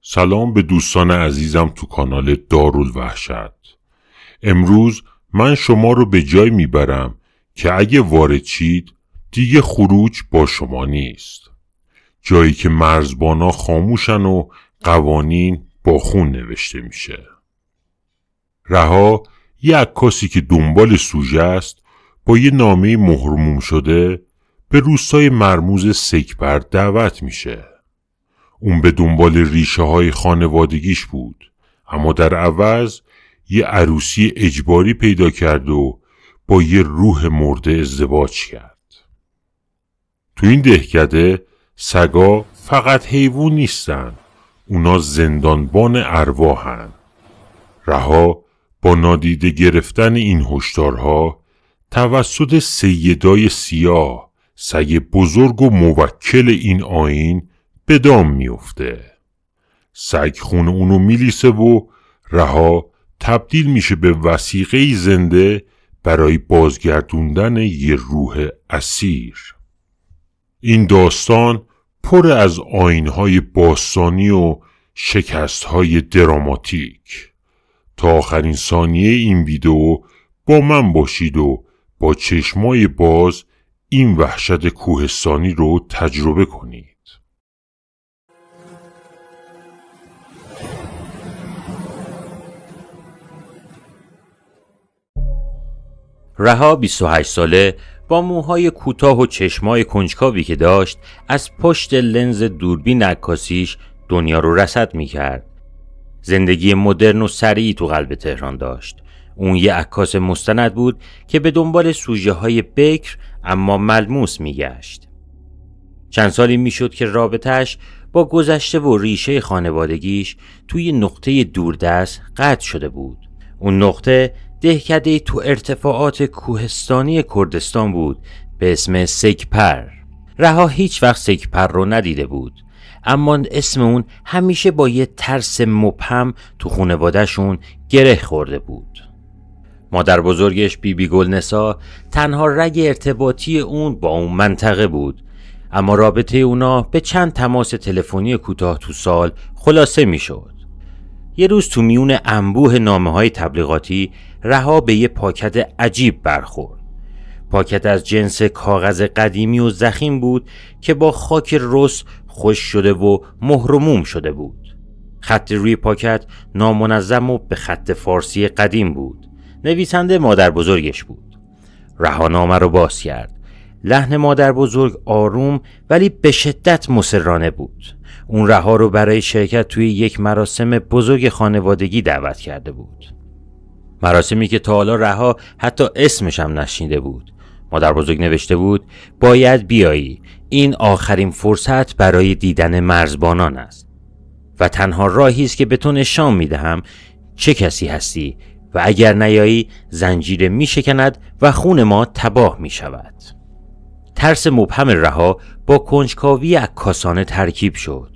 سلام به دوستان عزیزم تو کانال دارالوحشت. امروز من شما رو به جای میبرم که اگه وارد شید دیگه خروج با شما نیست. جایی که مرزبانا خاموشن و قوانین با خون نوشته میشه. رها، یه عکاسی که دنبال سوژه است، با یه نامه مهرموم شده به روستای مرموز سکبر دعوت میشه. اون به دنبال ریشه های خانوادگیش بود، اما در عوض یه عروسی اجباری پیدا کرد و با یه روح مرده ازدواج کرد. تو این دهکده سگا فقط حیوان نیستن، اونا زندانبان ارواحن. رها با نادیده گرفتن این هشدارها توسط سیدای سیاه، سگ بزرگ و موکل این آیین، به دام میفته. سگ خون اونو میلیسه و رها تبدیل میشه به وثیقه‌ای زنده برای بازگردوندن یه روح اسیر. این داستان پر از آیین‌های باستانی و شکست‌های دراماتیک. تا آخرین ثانیه این ویدیو با من باشید و با چشمای باز این وحشت کوهستانی رو تجربه کنید. رها 28 ساله با موهای کوتاه و چشمای کنجکاوی که داشت از پشت لنز دوربین عکاسیش دنیا رو رصد می‌کرد. زندگی مدرن و سریعی تو قلب تهران داشت. اون یه عکاس مستند بود که به دنبال سوژه‌های بکر اما ملموس میگشت. چند سالی میشد که رابطه‌اش با گذشته و ریشه خانوادگیش توی نقطه دوردست قطع شده بود. اون نقطه دهکده تو ارتفاعات کوهستانی کردستان بود به اسم سکپر. رها هیچ وقت سکپر رو ندیده بود، اما اسم اون همیشه با یه ترس مبهم تو خانواده‌شون گره خورده بود. مادر بزرگش بیبی گلنسا تنها رگ ارتباطی اون با اون منطقه بود، اما رابطه اونا به چند تماس تلفنی کوتاه تو سال خلاصه میشد. یه روز تو میون انبوه نامه‌های تبلیغاتی رها به یه پاکت عجیب برخورد. پاکت از جنس کاغذ قدیمی و ضخیم بود که با خاک رس خوش شده و مهرموم شده بود. خط روی پاکت نامنظم و به خط فارسی قدیم بود. نویسنده مادر بزرگش بود. رها نامه رو باز کرد. لحن مادر بزرگ آروم ولی به شدت مصرانه بود. اون رها رو برای شرکت توی یک مراسم بزرگ خانوادگی دعوت کرده بود. مراسمی که تا حالا رها حتی اسمش هم نشنیده بود. مادر بزرگ نوشته بود باید بیایی، این آخرین فرصت برای دیدن مرزبانان است و تنها راهی است که به تو نشان میدهم چه کسی هستی و اگر نیایی زنجیر میشکند و خون ما تباه میشود. ترس مبهم رها با کنجکاوی عکاسانه ترکیب شد.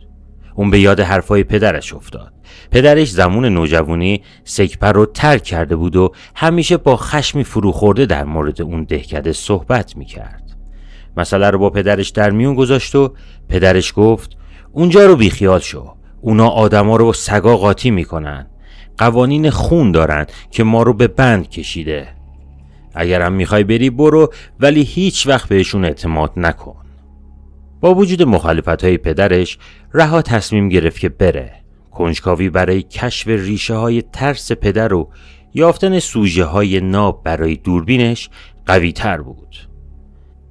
اون به یاد حرفای پدرش افتاد. پدرش زمان نوجوانی سکپر رو ترک کرده بود و همیشه با خشمی فروخورده در مورد اون دهکده صحبت میکرد. مسئله رو با پدرش در میون گذاشت و پدرش گفت اونجا رو بیخیال شو. اونا آدما رو سگا قاطی میکنن. قوانین خون دارن که ما رو به بند کشیده. اگر هم میخوای بری برو، ولی هیچ وقت بهشون اعتماد نکن. با وجود مخالفت‌های پدرش رها تصمیم گرفت که بره. کنجکاوی برای کشف ریشه های ترس پدر و یافتن سوژه های ناب برای دوربینش قوی تر بود.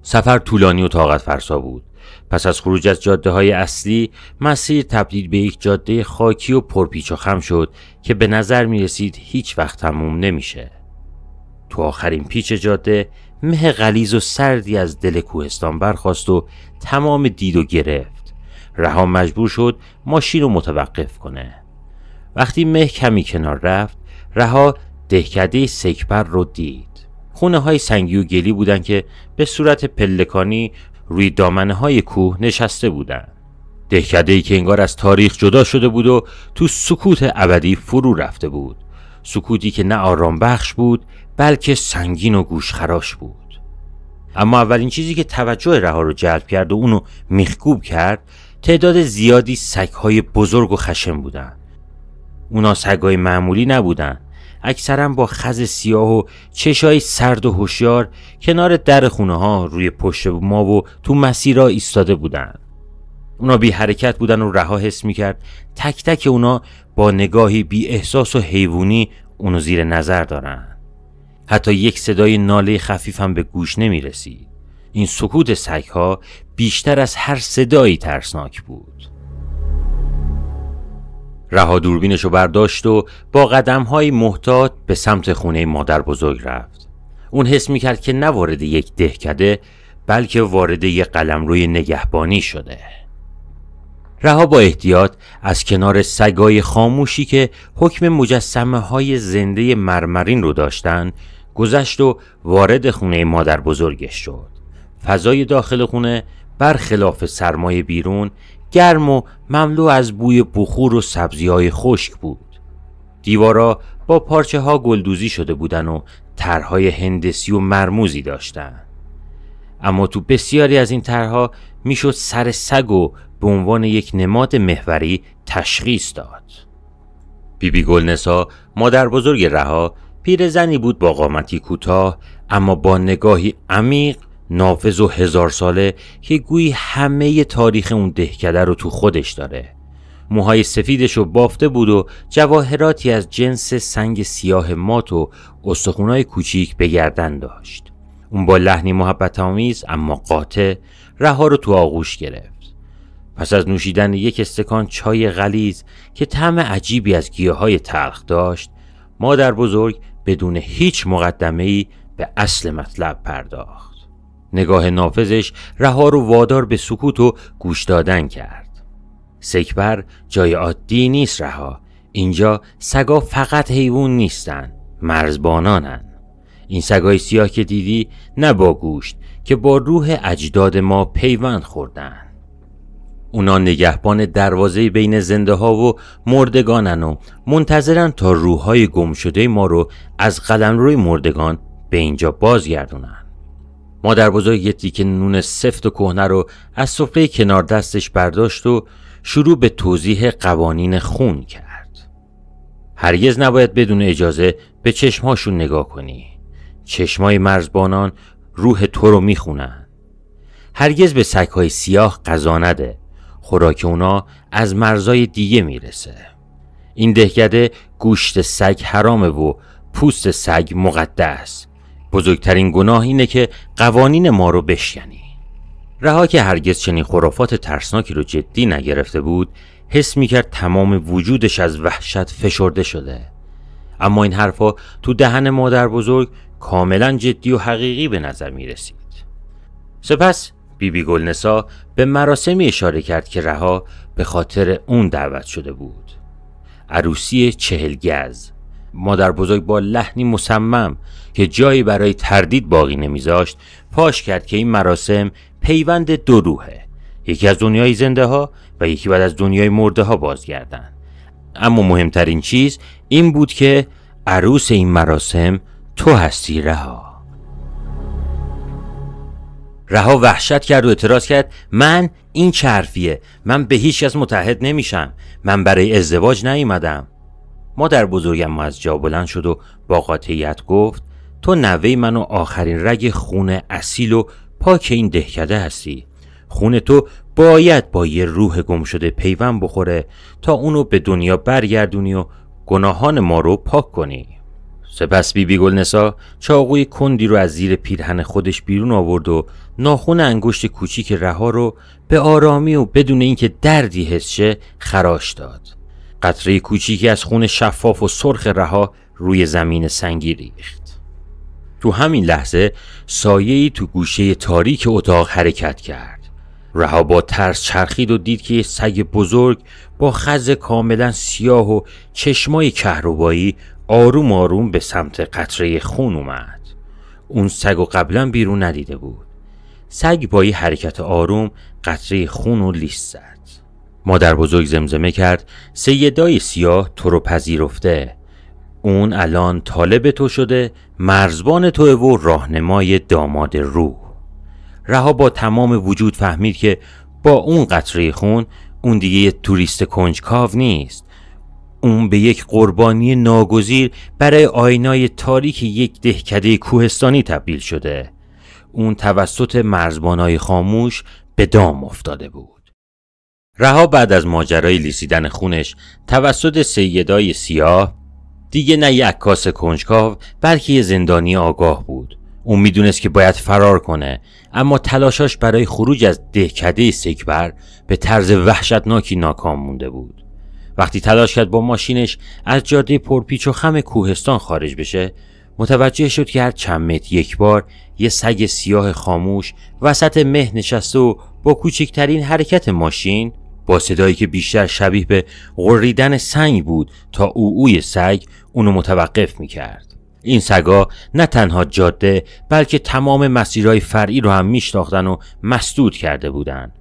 سفر طولانی و طاقت فرسا بود. پس از خروج از جاده های اصلی مسیر تبدیل به یک جاده خاکی و پرپیچ و خم شد که به نظر می رسید هیچ وقت تموم نمیشه. تو آخرین پیچ جاده مه غلیظ و سردی از دل کوهستان برخاست و تمام دیدو گرفت. رها مجبور شد ماشین رو متوقف کنه. وقتی مه کمی کنار رفت، رها دهکده سکپر رو دید. خونه های سنگی و گلی بودن که به صورت پلکانی روی دامنه های کوه نشسته بودن. دهکده‌ای که انگار از تاریخ جدا شده بود و تو سکوت ابدی فرو رفته بود. سکوتی که نه آرام بخش بود بلکه سنگین و گوشخراش بود. اما اولین چیزی که توجه رها رو جلب کرد و اونو میخکوب کرد تعداد زیادی سگ‌های بزرگ و خشن بودن. اونا سگ‌های معمولی نبودن. اکثرا با خز سیاه و چشای سرد و هوشیار کنار در خونه ها روی پشت ما و تو مسیرها ایستاده بودن. اونا بی حرکت بودن و رها حس میکرد تک تک اونا با نگاهی بی احساس و حیوانی اونو زیر نظر دارن. حتی یک صدای ناله خفیف هم به گوش نمی رسید. این سکوت سگ‌ها بیشتر از هر صدایی ترسناک بود. رها دوربینشو برداشت و با قدم‌های محتاط به سمت خونه مادر بزرگ رفت. اون حس میکرد که نه وارد یک دهکده بلکه وارد یک قلمروی نگهبانی شده. رها با احتیاط از کنار سگای خاموشی که حکم مجسمه‌های زنده مرمرین رو داشتن گذشت و وارد خونه مادر بزرگش شد. فضای داخل خونه برخلاف سرمای بیرون گرم و مملو از بوی بخور و سبزی‌های خشک بود. دیوارا با پارچه ها گلدوزی شده بودن و طرح‌های هندسی و مرموزی داشتن. اما تو بسیاری از این طرح‌ها میشد سر سگو به عنوان یک نماد محوری تشخیص داد. بیبی گلنسا مادر بزرگ رها پیرزنی بود با قامتی کوتاه اما با نگاهی عمیق، نافذ و 1000 ساله که گویی همه تاریخ اون دهکده رو تو خودش داره. موهای سفیدشو بافته بود و جواهراتی از جنس سنگ سیاه مات و استخونای کوچیک به گردن داشت. اون با لحنی محبت آمیز اما قاطع رها رو تو آغوش گرفت. پس از نوشیدن یک استکان چای غلیظ که طعم عجیبی از گیاهای تلخ داشت، مادر بزرگ بدون هیچ مقدمه‌ای به اصل مطلب پرداخت. نگاه نافذش رها رو وادار به سکوت و گوش دادن کرد. سکبر جای عادی نیست رها. اینجا سگا فقط حیوان نیستن، مرزبانانن. این سگای سیاه که دیدی نه با گوشت که با روح اجداد ما پیوند خوردن. اونا نگهبان دروازه بین زنده ها و مردگانن و منتظرن تا روحهای گم شده ما رو از قلمروی مردگان به اینجا بازگردونن. مادر بزرگ یه تیکه نون سفت و کهنه رو از سفره کنار دستش برداشت و شروع به توضیح قوانین خون کرد. هرگز نباید بدون اجازه به چشمهاشون نگاه کنی. چشمای مرزبانان روح تو رو میخونن. هرگز به سگ‌های سیاه غذا نده. خوراک اونا از مرزای دیگه میرسه. این دهکده گوشت سگ حرامه و پوست سگ مقدس. بزرگترین گناه اینه که قوانین ما رو بشکنی. رها که هرگز چنین خرافات ترسناکی رو جدی نگرفته بود، حس میکرد تمام وجودش از وحشت فشرده شده. اما این حرفا تو دهن مادر بزرگ کاملا جدی و حقیقی به نظر میرسید. سپس بیبی گلنسا به مراسمی اشاره کرد که رها به خاطر اون دعوت شده بود. عروسی 40 گز. مادر بزرگ با لحنی مصمم که جایی برای تردید باقی نمیذاشت پاش کرد که این مراسم پیوند دو روحه، یکی از دنیای زنده ها و یکی بعد از دنیای مرده ها بازگردن. اما مهمترین چیز این بود که عروس این مراسم تو هستی رها. رها وحشت کرد و اعتراض کرد من این چه حرفیه؟ من به هیچ کس متحد نمیشم. من برای ازدواج نیومدم. مادر بزرگم از جا بلند شد و با قاطعیت گفت تو نوه من و آخرین رگ خون اصیل و پاک این دهکده هستی. خون تو باید با یه روح گم شده پیوند بخوره تا اونو به دنیا برگردونی و گناهان ما رو پاک کنی. سپس بیبی گلنسا چاقوی کندی رو از زیر پیرهن خودش بیرون آورد و ناخن انگشت کوچیک رها رو به آرامی و بدون اینکه دردی حس شه خراش داد. قطره کوچیکی از خون شفاف و سرخ رها روی زمین سنگی ریخت. تو همین لحظه سایه‌ای تو گوشه تاریک اتاق حرکت کرد. رها با ترس چرخید و دید که یه سگ بزرگ با خز کاملا سیاه و چشمای کهربایی آروم آروم به سمت قطره خون اومد. اون سگو قبلا بیرون ندیده بود. سگ با یه حرکت آروم قطره خون رو لیست زد. مادر بزرگ زمزمه کرد سیدای سیاه تو رو پذیرفته. اون الان طالب تو شده، مرزبان توه و راهنمای داماد روح. رها با تمام وجود فهمید که با اون قطره خون اون دیگه یه توریست کنجکاو نیست. اون به یک قربانی ناگزیر برای آینای تاریک یک دهکده کوهستانی تبدیل شده. اون توسط مرزبانای خاموش به دام افتاده بود. رها بعد از ماجرای لیسیدن خونش توسط سیدای سیاه دیگه نه یک عکاس کنجکاو بلکه یه زندانی آگاه بود. اون میدونست که باید فرار کنه، اما تلاشاش برای خروج از دهکده سکبر به طرز وحشتناکی ناکام مونده بود. وقتی تلاش کرد با ماشینش از جاده پرپیچ و خم کوهستان خارج بشه، متوجه شد که هر چند متر یک بار یه سگ سیاه خاموش وسط مه نشسته و با کوچکترین حرکت ماشین با صدایی که بیشتر شبیه به غریدن سنگ بود تا اوی سگ اونو متوقف میکرد. این سگا نه تنها جاده بلکه تمام مسیرهای فرعی رو هم میشناختن و مسدود کرده بودن.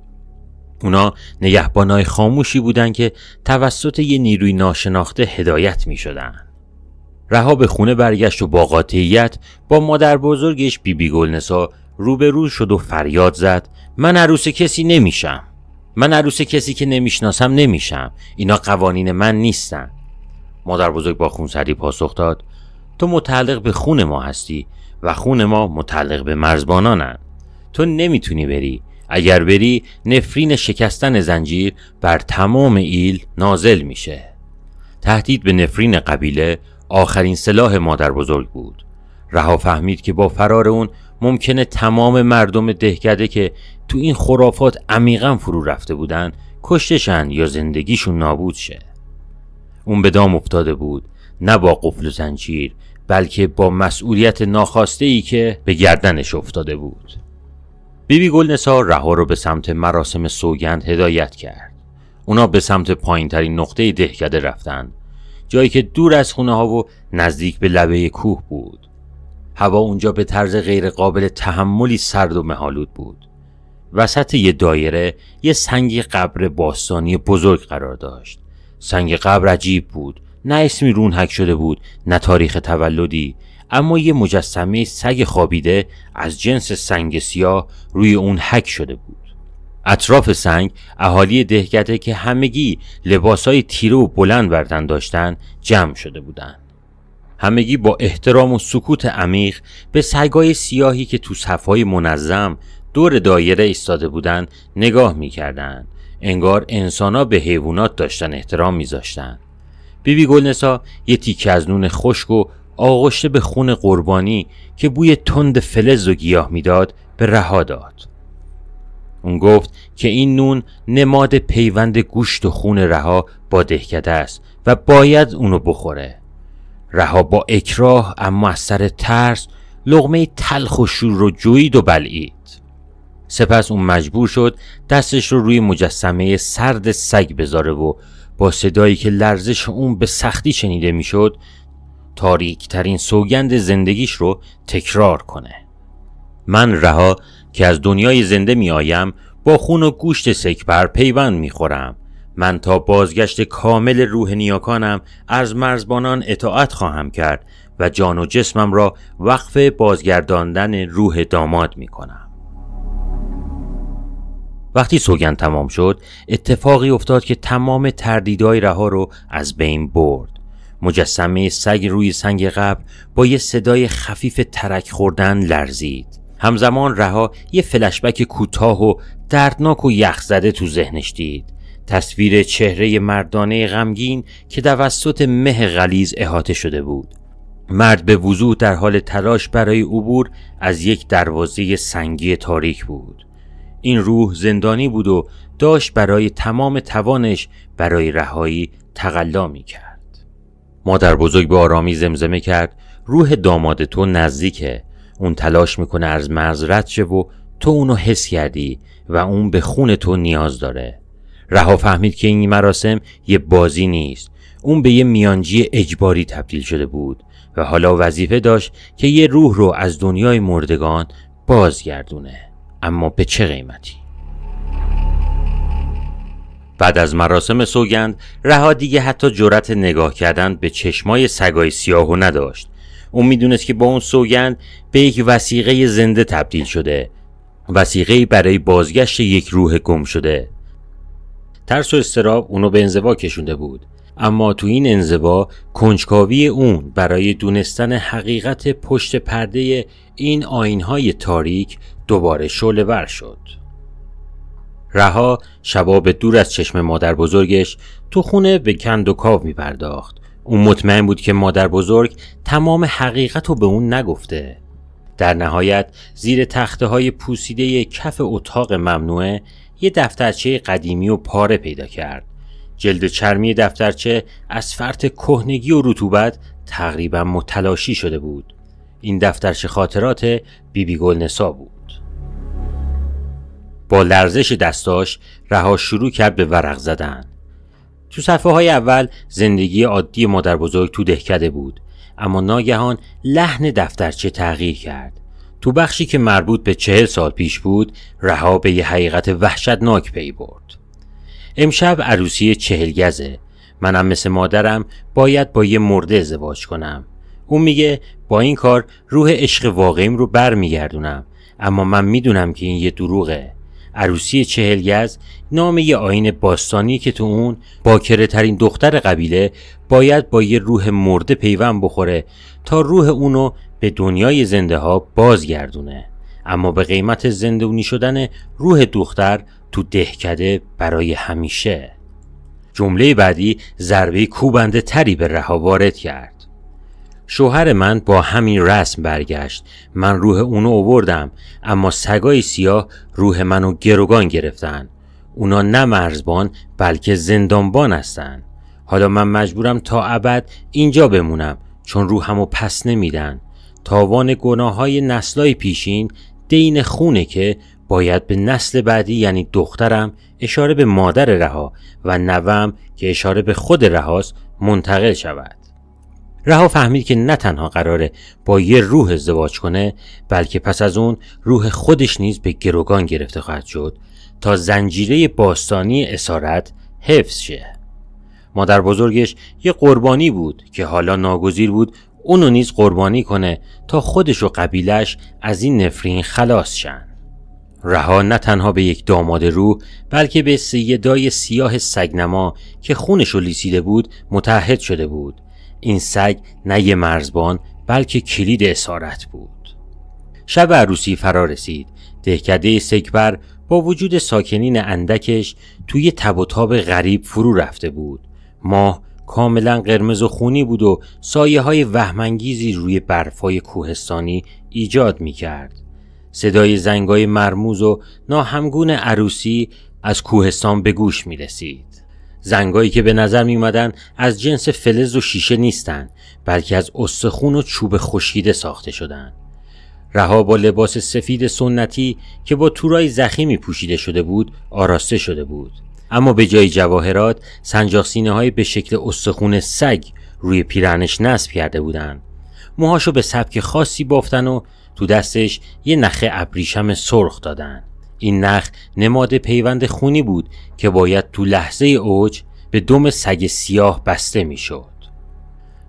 اونا نگهبانای خاموشی بودن که توسط یه نیروی ناشناخته هدایت میشدن. رها به خونه برگشت و با قاطعیت با مادر بزرگش بیبی گلنسا روبرو شد و فریاد زد: من عروس کسی نمیشم. من عروس کسی که نمیشناسم نمیشم. اینا قوانین من نیستن. مادر بزرگ با خونسردی پاسخ داد: تو متعلق به خون ما هستی و خون ما متعلق به مرزبانانن. تو نمیتونی بری. اگر بری نفرین شکستن زنجیر بر تمام ایل نازل میشه. تهدید به نفرین قبیله آخرین سلاح مادر بزرگ بود. رها فهمید که با فرار اون ممکنه تمام مردم دهکده که تو این خرافات عمیقاً فرو رفته بودن کشتشن یا زندگیشون نابود شه. اون به دام افتاده بود، نه با قفل و زنجیر بلکه با مسئولیت ناخواسته‌ای که به گردنش افتاده بود. بیبی گلنسا رها رو به سمت مراسم سوگند هدایت کرد. اونا به سمت پایین ترین نقطه دهکده رفتن، جایی که دور از خونه ها و نزدیک به لبه کوه بود. هوا اونجا به طرز غیر قابل تحملی سرد و مه‌آلود بود. وسط یه دایره یه سنگ قبر باستانی بزرگ قرار داشت. سنگ قبر عجیب بود، نه اسمی رون حک شده بود نه تاریخ تولدی، اما یه مجسمه سگ خوابیده از جنس سنگ سیاه روی اون حک شده بود. اطراف سنگ اهالی دهکده که همگی لباسای تیره و بلند بر تن داشتن جمع شده بودند. همگی با احترام و سکوت عمیق به سگای سیاهی که تو صفهای منظم دور دایره ایستاده بودن نگاه می‌کردند. انگار انسانا به حیوانات داشتن احترام می‌ذاشتن. بیبی گلنسا یه تیکه از نون خشک و آغشته به خون قربانی که بوی تند فلز و گیاه میداد به رها داد. اون گفت که این نون نماد پیوند گوشت و خون رها با دهکده است و باید اونو بخوره. رها با اکراه اما از سر ترس لقمه تلخ و شور رو جوید و بلعید. سپس اون مجبور شد دستش رو روی مجسمه سرد سگ بذاره و با صدایی که لرزش اون به سختی شنیده میشد تاریک ترین سوگند زندگیش رو تکرار کنه: من رها که از دنیای زنده می آیم با خون و گوشت سکبر پیوند می خورم. من تا بازگشت کامل روح نیاکانم از مرزبانان اطاعت خواهم کرد و جان و جسمم را وقف بازگرداندن روح داماد می کنم. وقتی سوگند تمام شد اتفاقی افتاد که تمام تردیدهای رها رو از بین برد. مجسمه سگ روی سنگ قبر با یه صدای خفیف ترک خوردن لرزید. همزمان رها یه فلشبک کوتاه و دردناک و یخزده تو ذهنش دید. تصویر چهره مردانه غمگین که توسط مه غلیظ احاطه شده بود. مرد به وضوح در حال تلاش برای عبور از یک دروازه سنگی تاریک بود. این روح زندانی بود و داشت برای تمام توانش برای رهایی تقلا می کرد. مادر بزرگ به آرامی زمزمه کرد: روح داماد تو نزدیکه. اون تلاش میکنه از مرز رد شه و تو اونو حس کردی و اون به خون تو نیاز داره. رها فهمید که این مراسم یه بازی نیست. اون به یه میانجی اجباری تبدیل شده بود و حالا وظیفه داشت که یه روح رو از دنیای مردگان بازگردونه. اما به چه قیمتی؟ بعد از مراسم سوگند رها دیگه حتی جرأت نگاه کردن به چشمای سگای سیاهو نداشت. اون میدونست که با اون سوگند به یک وثیقه زنده تبدیل شده. وثیقه‌ای برای بازگشت یک روح گم شده. ترس و اضطراب اونو به انزوا کشونده بود، اما تو این انزوا کنجکاوی اون برای دونستن حقیقت پشت پرده این آیین‌های تاریک دوباره شعله‌ور شد. رها شبا به دور از چشم مادر بزرگش تو خونه به کند و کاو می پرداخت. اون مطمئن بود که مادر بزرگ تمام حقیقت رو به اون نگفته. در نهایت زیر تخته های پوسیده کف اتاق ممنوعه یه دفترچه قدیمی و پاره پیدا کرد. جلد چرمی دفترچه از فرط کهنگی و رطوبت تقریبا متلاشی شده بود. این دفترچه خاطرات بیبی گلنسا بود. با لرزش دستاش رها شروع کرد به ورق زدن. تو صفحه های اول زندگی عادی مادر بزرگ تو دهکده بود، اما ناگهان لحن دفترچه تغییر کرد. تو بخشی که مربوط به 40 سال پیش بود رها به یه حقیقت وحشتناک پی برد. امشب عروسی 40 گزه. منم مثل مادرم باید با یه مرده ازدواج کنم. اون میگه با این کار روح عشق واقعیم رو برمیگردونم، اما من میدونم که این یه دروغه. عروسی 40 گز نام یه آیین باستانی که تو اون باکره ترین دختر قبیله باید با یه روح مرده پیوند بخوره تا روح اونو به دنیای زنده ها بازگردونه، اما به قیمت زندونی شدن روح دختر تو دهکده برای همیشه. جمله بعدی ضربه کوبنده تری به رها وارد کرد. شوهر من با همین رسم برگشت. من روح اونو آوردم، اما سگای سیاه روح منو گروگان گرفتن. اونا نه مرزبان بلکه زندانبان هستن. حالا من مجبورم تا ابد اینجا بمونم چون روحمو پس نمیدن. تاوان گناههای نسلای پیشین دین خونه که باید به نسل بعدی یعنی دخترم، اشاره به مادر رها، و نوام که اشاره به خود رهاست منتقل شود. رها فهمید که نه تنها قراره با یه روح ازدواج کنه، بلکه پس از اون روح خودش نیز به گروگان گرفته خواهد شد تا زنجیره باستانی اسارت حفظ شه. مادر بزرگش یه قربانی بود که حالا ناگزیر بود اونو نیز قربانی کنه تا خودش و قبیلش از این نفرین خلاص شن. رها نه تنها به یک داماد روح بلکه به سیدای سیاه سگنما که خونشو لیسیده بود متعهد شده بود. این سگ نه یه مرزبان بلکه کلید اسارت بود. شب عروسی فرا رسید. دهکده سکبر با وجود ساکنین اندکش توی تب و تاب غریب فرو رفته بود. ماه کاملا قرمز و خونی بود و سایه های وهمانگیزی روی برفای کوهستانی ایجاد می کرد. صدای زنگای مرموز و ناهمگون عروسی از کوهستان به گوش می رسید. زنگایی که به نظر می اومدن از جنس فلز و شیشه نیستن، بلکه از استخون و چوب خشکیده ساخته شدن. رها با لباس سفید سنتی که با تورای ضخیمی پوشیده شده بود آراسته شده بود، اما به جای جواهرات سنجاق‌سینه های به شکل استخون سگ روی پیراهنش نصب کرده بودن. موهاشو به سبک خاصی بافتن و تو دستش یه نخ ابریشم سرخ دادن. این نخ نماد پیوند خونی بود که باید تو لحظه اوج به دم سگ سیاه بسته می شد.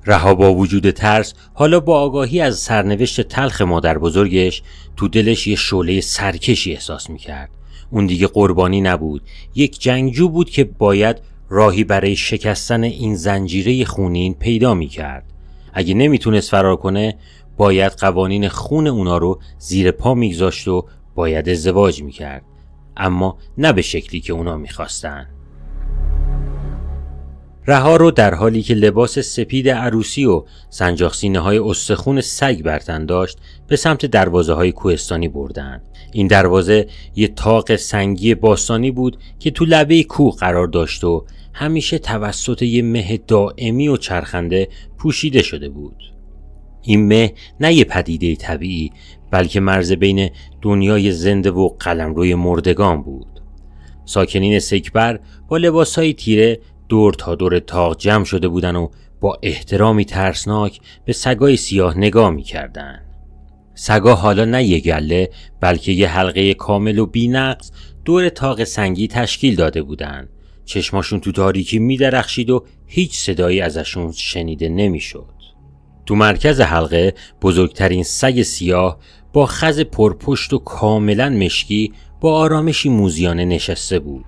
رها با وجود ترس حالا با آگاهی از سرنوشت تلخ مادر بزرگش تو دلش یه شعله سرکشی احساس می کرد. اون دیگه قربانی نبود، یک جنگجو بود که باید راهی برای شکستن این زنجیره خونین پیدا می کرد. اگه نمی تونست فرار کنه باید قوانین خون اونا رو زیر پا می گذاشت و باید ازدواج می کرد، اما نه به شکلی که اونا می خواستن. رها رو در حالی که لباس سپید عروسی و سنجاق‌سینه های استخون سگ بر تن داشت به سمت دروازه های کوهستانی بردن. این دروازه یه طاق سنگی باستانی بود که تو لبه کوه قرار داشت و همیشه توسط یه مه دائمی و چرخنده پوشیده شده بود. این مه نه یه پدیده طبیعی بلکه مرز بین دنیای زنده و قلمروی مردگان بود. ساکنین سکبر با لباسهای تیره دور تا دور طاق جمع شده بودن و با احترامی ترسناک به سگای سیاه نگاه می کردن. سگا حالا نه یه گله بلکه یه حلقه کامل و بی‌نقص دور طاق سنگی تشکیل داده بودن. چشماشون تو تاریکی می درخشید و هیچ صدایی ازشون شنیده نمی شد. تو مرکز حلقه بزرگترین سگ سیاه با خز پرپشت و کاملا مشکی با آرامشی موذیانه نشسته بود.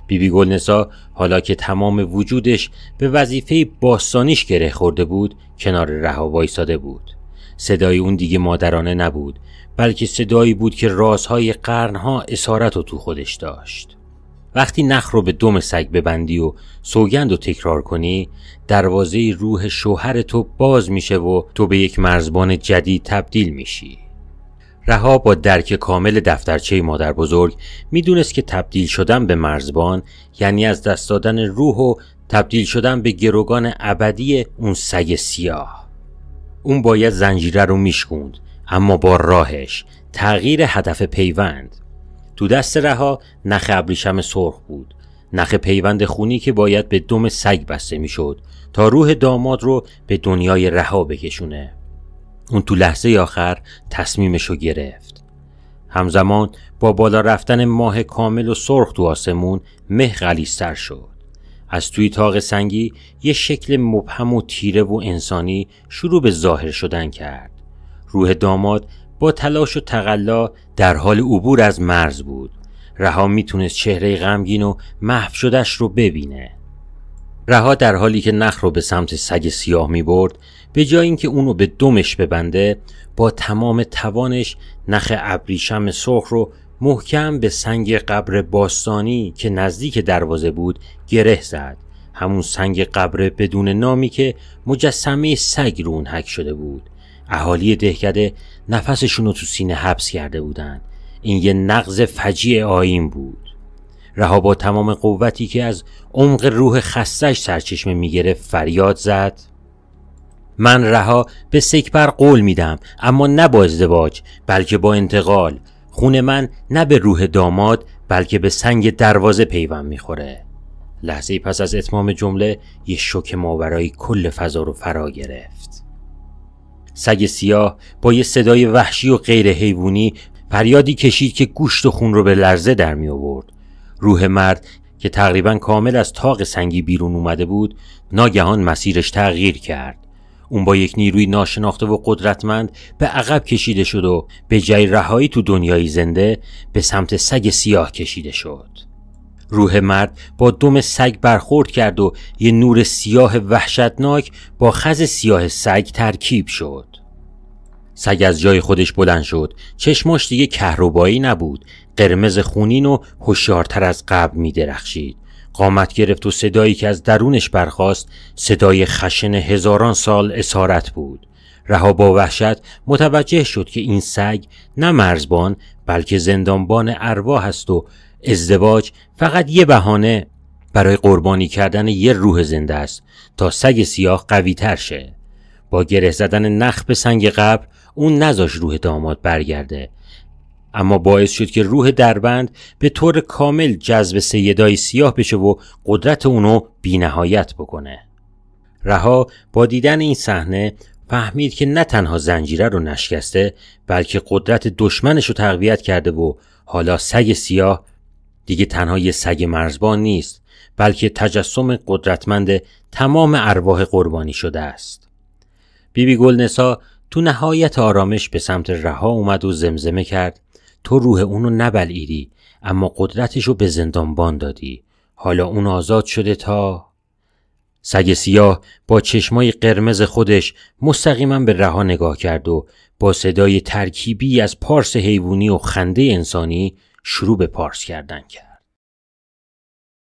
بیبی گلنسا حالا که تمام وجودش به وظیفه باستانیش گره خورده بود کنار رها وایساده بود. صدای اون دیگه مادرانه نبود، بلکه صدایی بود که رازهای قرنها اسارت رو تو خودش داشت. وقتی نخ رو به دم سگ ببندی و سوگند رو تکرار کنی، دروازه روح شوهر تو باز میشه و تو به یک مرزبان جدید تبدیل میشی. رها با درک کامل دفترچه مادر بزرگ میدونست که تبدیل شدن به مرزبان یعنی از دست دادن روح و تبدیل شدن به گروگان ابدی اون سگ سیاه. اون باید زنجیره رو میشکوند، اما با راهش، تغییر هدف پیوند. تو دست رها نخ ابریشم سرخ بود، نخ پیوند خونی که باید به دم سگ بسته میشد تا روح داماد رو به دنیای رها بکشونه. اون تو لحظه آخر تصمیمشو گرفت. همزمان با بالا رفتن ماه کامل و سرخ تو آسمون مه غلیظ‌تر شد. از توی تاق سنگی یه شکل مبهم و تیره و انسانی شروع به ظاهر شدن کرد. روح داماد با تلاش و تقلا در حال عبور از مرز بود. رها میتونست چهره غمگین و محو شدهش رو ببینه. رها در حالی که نخ رو به سمت سگ سیاه می برد، به جای اینکه اونو به دمش ببنده، با تمام توانش نخ ابریشم سرخ رو محکم به سنگ قبر باستانی که نزدیک دروازه بود گره زد. همون سنگ قبر بدون نامی که مجسمه سگ رو اون حک شده بود. اهالی دهکده نفسشون رو تو سینه حبس کرده بودن. این یه نقض فجیع آیین بود. رها با تمام قوتی که از عمق روح خستش سرچشمه میگرفت فریاد زد: من رها به سکبر قول میدم، اما نه با ازدواج بلکه با انتقال. خون من نه به روح داماد بلکه به سنگ دروازه پیوند میخوره. لحظه پس از اتمام جمله یه شوک ماورایی کل فضا رو فرا گرفت. سگ سیاه با یه صدای وحشی و غیر حیوانی فریادی کشید که گوشت و خون رو به لرزه در می آورد. روح مرد که تقریبا کامل از تاق سنگی بیرون اومده بود ناگهان مسیرش تغییر کرد. اون با یک نیروی ناشناخته و قدرتمند به عقب کشیده شد و به جای رهایی تو دنیای زنده به سمت سگ سیاه کشیده شد. روح مرد با دم سگ برخورد کرد و یه نور سیاه وحشتناک با خز سیاه سگ ترکیب شد. سگ از جای خودش بلند شد. چشماش دیگه کهربایی نبود، قرمز خونین و هوشیارتر از قبل می درخشید. قامت گرفت و صدایی که از درونش برخاست صدای خشن هزاران سال اسارت بود. رها با وحشت متوجه شد که این سگ نه مرزبان بلکه زندانبان ارواح است و ازدواج فقط یه بهانه برای قربانی کردن یه روح زنده است تا سگ سیاه قوی تر شه. با گره زدن نخ به سنگ قبر اون نذاش روح داماد برگرده، اما باعث شد که روح دربند به طور کامل جذب سیدای سیاه بشه و قدرت اونو بی نهایت بکنه. رها با دیدن این صحنه فهمید که نه تنها زنجیره رو نشکسته بلکه قدرت دشمنش رو تقویت کرده و حالا سگ سیاه دیگه تنها یه سگ مرزبان نیست بلکه تجسم قدرتمند تمام ارواح قربانی شده است. بیبی گلنسا تو نهایت آرامش به سمت رها اومد و زمزمه کرد: تو روح اونو نبلعیدی اما قدرتشو به زندانبان دادی. حالا اون آزاد شده تا... سگ سیاه با چشمای قرمز خودش مستقیما به رها نگاه کرد و با صدای ترکیبی از پارس حیوانی و خنده انسانی شروع به پارس کردن کرد.